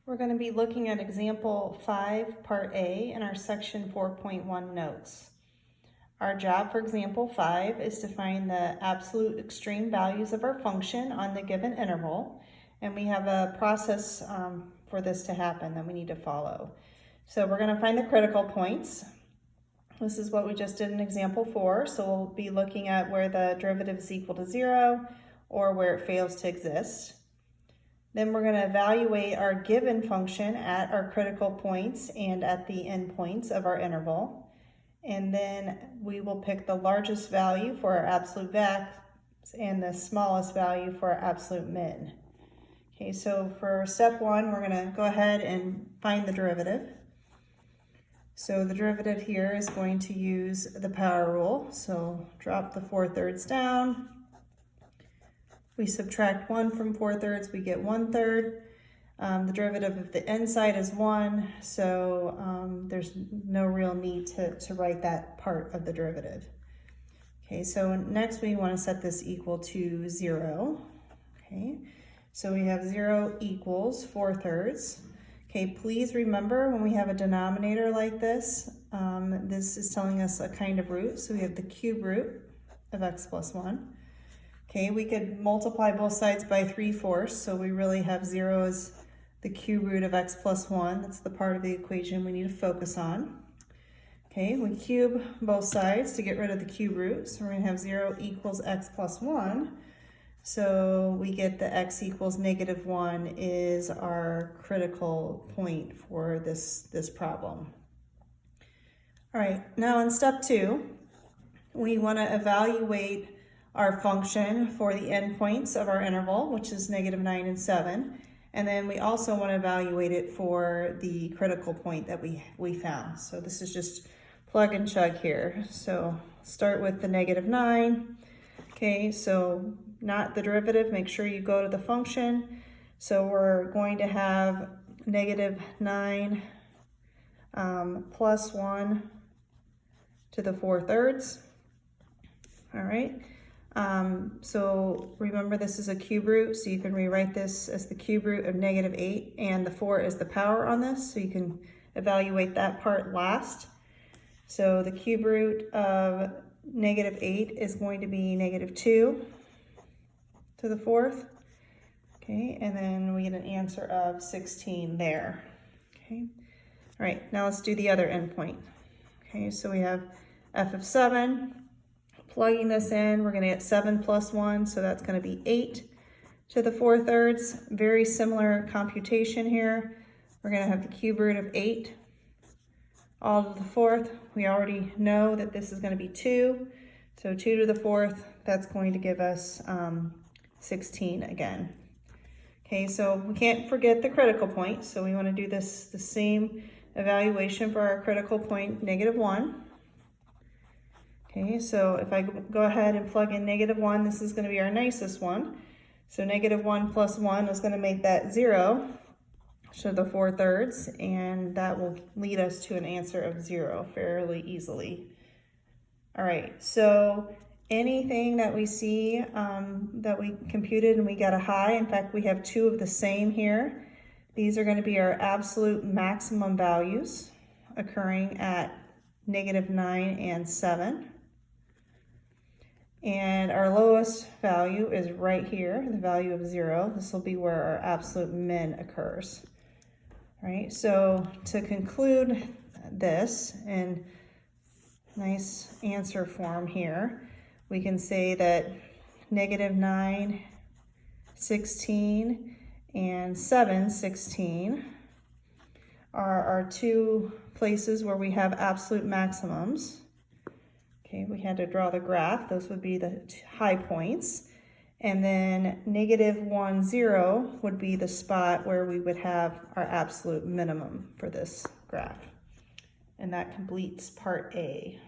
We're going to be looking at example 5, part A in our section 4.1 notes. Our job for example 5 is to find the absolute extreme values of our function on the given interval, and we have a process for this to happen that we need to follow. So we're going to find the critical points. This is what we just did in example 4, so we'll be looking at where the derivative is equal to 0 or where it fails to exist. Then we're going to evaluate our given function at our critical points and at the endpoints of our interval. And then we will pick the largest value for our absolute max and the smallest value for our absolute min. Okay, so for step 1, we're going to go ahead and find the derivative. So the derivative here is going to use the power rule. So drop the 4/3 down. We subtract 1 from 4/3, we get 1/3. The derivative of the inside is 1, so there's no real need to write that part of the derivative. Okay, so next we want to set this equal to 0. Okay, so we have 0 equals 4/3. Okay, please remember when we have a denominator like this, this is telling us a kind of root, so we have the cube root of x plus 1. Okay, we could multiply both sides by 3/4, so we really have 0 as the cube root of x plus 1. That's the part of the equation we need to focus on. Okay, we cube both sides to get rid of the cube root, so we're going to have 0 equals x plus 1. So we get the x equals -1 is our critical point for this problem. All right, now in step 2, we want to evaluate our function for the endpoints of our interval, which is -9 and 7. And then we also want to evaluate it for the critical point that we found. So this is just plug and chug here. So start with the -9. Okay, so not the derivative, make sure you go to the function. So we're going to have -9 plus 1 to the 4/3. All right. So remember this is a cube root, so you can rewrite this as the cube root of -8, and the 4 is the power on this, so you can evaluate that part last. So the cube root of -8 is going to be -2 to the 4th. Okay, and then we get an answer of 16 there. Okay, all right, now let's do the other endpoint. Okay, so we have f of 7. Plugging this in, we're going to get 7 plus 1, so that's going to be 8 to the 4/3. Very similar computation here. We're going to have the cube root of 8 all to the 4th. We already know that this is going to be 2, so 2 to the 4th, that's going to give us 16 again. Okay, so we can't forget the critical point, so we want to do the same evaluation for our critical point, -1. Okay, so if I go ahead and plug in -1, this is going to be our nicest one. So -1 plus 1 is going to make that 0 to the 4/3, and that will lead us to an answer of 0 fairly easily. All right, so anything that we see that we computed and we got a high, in fact, we have 2 of the same here. These are going to be our absolute maximum values occurring at -9 and 7. And our lowest value is right here, the value of 0. This will be where our absolute min occurs. All right, so to conclude this in nice answer form here, we can say that -9, 16, and 7, 16 are our 2 places where we have absolute maximums. Okay, we had to draw the graph. Those would be the high points. And then -1, 0 would be the spot where we would have our absolute minimum for this graph. And that completes part A.